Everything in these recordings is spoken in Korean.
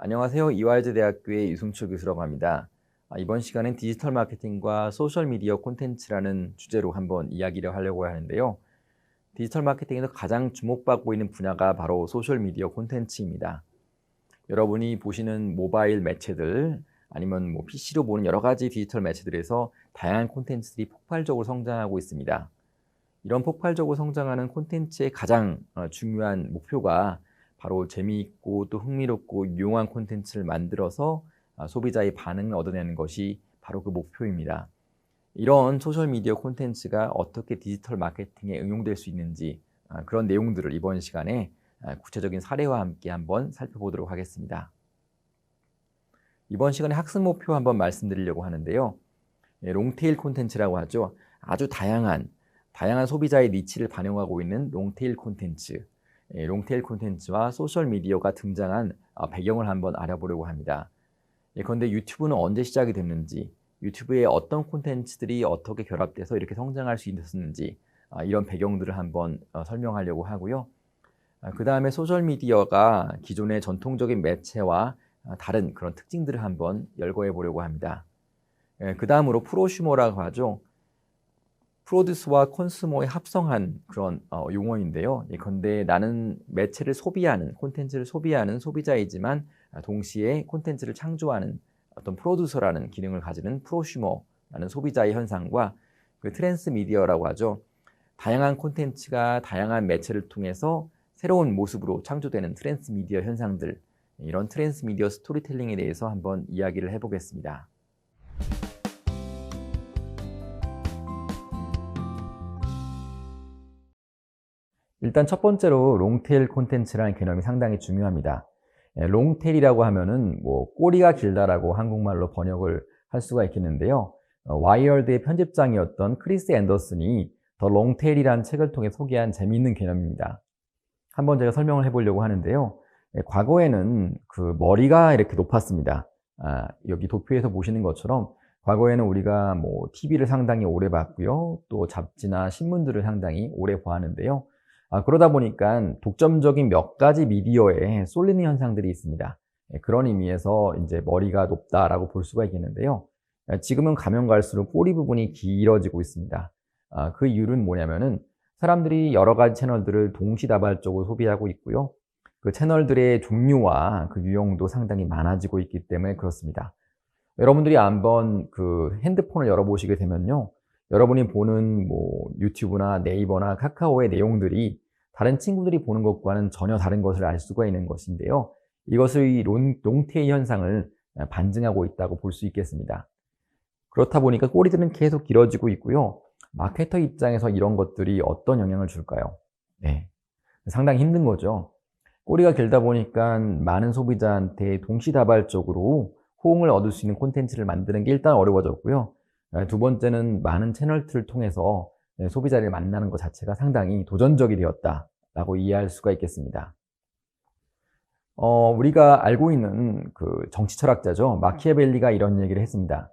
안녕하세요. 이화여대 대학교의 유승철 교수라고 합니다. 이번 시간은 디지털 마케팅과 소셜 미디어 콘텐츠라는 주제로 한번 이야기를 하려고 하는데요. 디지털 마케팅에서 가장 주목받고 있는 분야가 바로 소셜 미디어 콘텐츠입니다. 여러분이 보시는 모바일 매체들 아니면 PC로 보는 여러 가지 디지털 매체들에서 다양한 콘텐츠들이 폭발적으로 성장하고 있습니다. 이런 폭발적으로 성장하는 콘텐츠의 가장 중요한 목표가 바로 재미있고 또 흥미롭고 유용한 콘텐츠를 만들어서 소비자의 반응을 얻어내는 것이 바로 그 목표입니다. 이런 소셜미디어 콘텐츠가 어떻게 디지털 마케팅에 응용될 수 있는지 그런 내용들을 이번 시간에 구체적인 사례와 함께 한번 살펴보도록 하겠습니다. 이번 시간에 학습 목표 한번 말씀드리려고 하는데요. 롱테일 콘텐츠라고 하죠. 아주 다양한 소비자의 니치를 반영하고 있는 롱테일 콘텐츠, 롱테일 콘텐츠와 소셜미디어가 등장한 배경을 한번 알아보려고 합니다. 그런데 유튜브는 언제 시작이 됐는지, 유튜브에 어떤 콘텐츠들이 어떻게 결합돼서 이렇게 성장할 수 있었는지 이런 배경들을 한번 설명하려고 하고요. 그 다음에 소셜미디어가 기존의 전통적인 매체와 다른 그런 특징들을 한번 열거해 보려고 합니다. 그 다음으로 프로슈머라고 하죠. 프로듀스와 컨슈머의 합성한 그런 용어인데요. 그런데 나는 매체를 소비하는, 콘텐츠를 소비하는 소비자이지만 동시에 콘텐츠를 창조하는 어떤 프로듀서라는 기능을 가지는 프로슈머라는 소비자의 현상과 그 트랜스미디어라고 하죠. 다양한 콘텐츠가 다양한 매체를 통해서 새로운 모습으로 창조되는 트랜스미디어 현상들, 이런 트랜스미디어 스토리텔링에 대해서 한번 이야기를 해보겠습니다. 일단 첫 번째로 롱테일 콘텐츠라는 개념이 상당히 중요합니다. 롱테일이라고 하면은 꼬리가 길다라고 한국말로 번역을 할 수가 있겠는데요. 와이어드의 편집장이었던 크리스 앤더슨이 더 롱테일이라는 책을 통해 소개한 재미있는 개념입니다. 한번 제가 설명을 해보려고 하는데요. 과거에는 그 머리가 이렇게 높았습니다. 여기 도표에서 보시는 것처럼 과거에는 우리가 TV를 상당히 오래 봤고요. 또 잡지나 신문들을 상당히 오래 보았는데요. 그러다 보니까 독점적인 몇 가지 미디어에 쏠리는 현상들이 있습니다. 그런 의미에서 이제 머리가 높다라고 볼 수가 있겠는데요. 지금은 가면 갈수록 꼬리 부분이 길어지고 있습니다. 그 이유는 뭐냐면은 사람들이 여러 가지 채널들을 동시다발적으로 소비하고 있고요. 그 채널들의 종류와 그 유형도 상당히 많아지고 있기 때문에 그렇습니다. 여러분들이 한번 그 핸드폰을 열어보시게 되면요. 여러분이 보는 유튜브나 네이버나 카카오의 내용들이 다른 친구들이 보는 것과는 전혀 다른 것을 알 수가 있는 것인데요. 이것을 이 롱테일 현상을 반증하고 있다고 볼 수 있겠습니다. 그렇다 보니까 꼬리들은 계속 길어지고 있고요. 마케터 입장에서 이런 것들이 어떤 영향을 줄까요? 네, 상당히 힘든 거죠. 꼬리가 길다 보니까 많은 소비자한테 동시다발적으로 호응을 얻을 수 있는 콘텐츠를 만드는 게 일단 어려워졌고요. 두 번째는 많은 채널들을 통해서 소비자를 만나는 것 자체가 상당히 도전적이 되었다라고 이해할 수가 있겠습니다. 우리가 알고 있는 그 정치 철학자죠. 마키아벨리가 이런 얘기를 했습니다.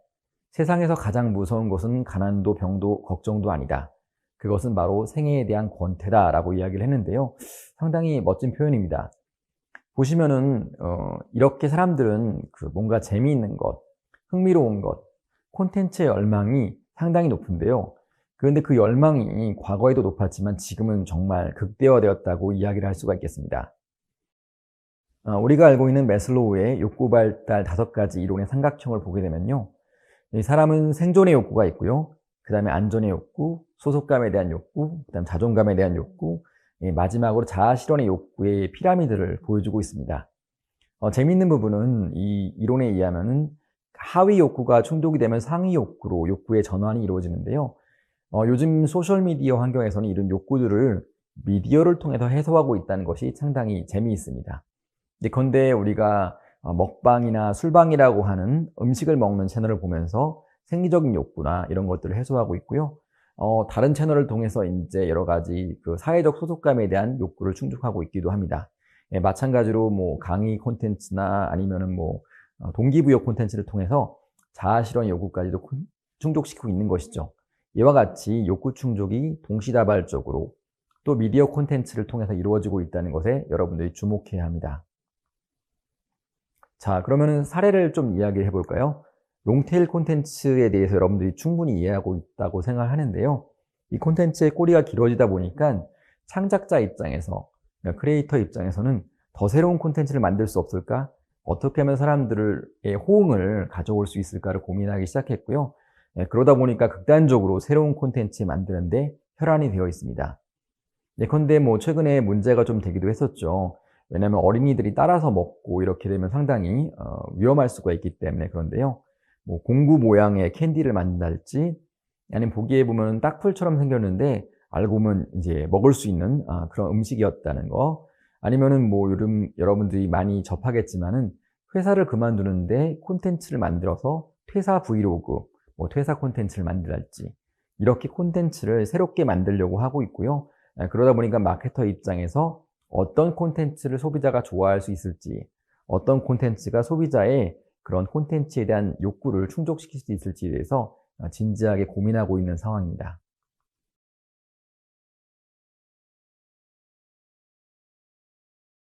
세상에서 가장 무서운 것은 가난도, 병도, 걱정도 아니다. 그것은 바로 생애에 대한 권태다라고 이야기를 했는데요. 상당히 멋진 표현입니다. 보시면은 이렇게 사람들은 그 뭔가 재미있는 것, 흥미로운 것, 콘텐츠의 열망이 상당히 높은데요. 그런데 그 열망이 과거에도 높았지만 지금은 정말 극대화되었다고 이야기를 할 수가 있겠습니다. 우리가 알고 있는 매슬로우의 욕구 발달 5가지 이론의 삼각형을 보게 되면요. 이 사람은 생존의 욕구가 있고요. 그 다음에 안전의 욕구, 소속감에 대한 욕구, 그 다음 자존감에 대한 욕구, 마지막으로 자아실현의 욕구의 피라미드를 보여주고 있습니다. 재미있는 부분은 이 이론에 의하면은 하위 욕구가 충족이 되면 상위 욕구로 욕구의 전환이 이루어지는데요. 요즘 소셜미디어 환경에서는 이런 욕구들을 미디어를 통해서 해소하고 있다는 것이 상당히 재미있습니다. 그런데 우리가 먹방이나 술방이라고 하는 음식을 먹는 채널을 보면서 생리적인 욕구나 이런 것들을 해소하고 있고요. 다른 채널을 통해서 이제 여러 가지 그 사회적 소속감에 대한 욕구를 충족하고 있기도 합니다. 마찬가지로 강의 콘텐츠나 아니면은 동기부여 콘텐츠를 통해서 자아실현 욕구까지도 충족시키고 있는 것이죠. 이와 같이 욕구 충족이 동시다발적으로 또 미디어 콘텐츠를 통해서 이루어지고 있다는 것에 여러분들이 주목해야 합니다. 자, 그러면은 사례를 좀 이야기해 볼까요? 롱테일 콘텐츠에 대해서 여러분들이 충분히 이해하고 있다고 생각하는데요. 이 콘텐츠의 꼬리가 길어지다 보니까 창작자 입장에서, 그러니까 크리에이터 입장에서는 더 새로운 콘텐츠를 만들 수 없을까? 어떻게 하면 사람들의 호응을 가져올 수 있을까를 고민하기 시작했고요. 그러다 보니까 극단적으로 새로운 콘텐츠 만드는데 혈안이 되어 있습니다. 예컨대 뭐 최근에 문제가 좀 되기도 했었죠. 왜냐하면 어린이들이 따라서 먹고 이렇게 되면 상당히 위험할 수가 있기 때문에. 그런데요. 뭐 공구 모양의 캔디를 만든달지, 아니면 보기에 보면 딱풀처럼 생겼는데 알고 보면 이제 먹을 수 있는 그런 음식이었다는 거. 아니면은 뭐 요즘 여러분들이 많이 접하겠지만은 회사를 그만두는데 콘텐츠를 만들어서 퇴사 브이로그, 뭐 퇴사 콘텐츠를 만들랄지, 이렇게 콘텐츠를 새롭게 만들려고 하고 있고요. 그러다 보니까 마케터 입장에서 어떤 콘텐츠를 소비자가 좋아할 수 있을지, 어떤 콘텐츠가 소비자의 그런 콘텐츠에 대한 욕구를 충족시킬 수 있을지에 대해서 진지하게 고민하고 있는 상황입니다.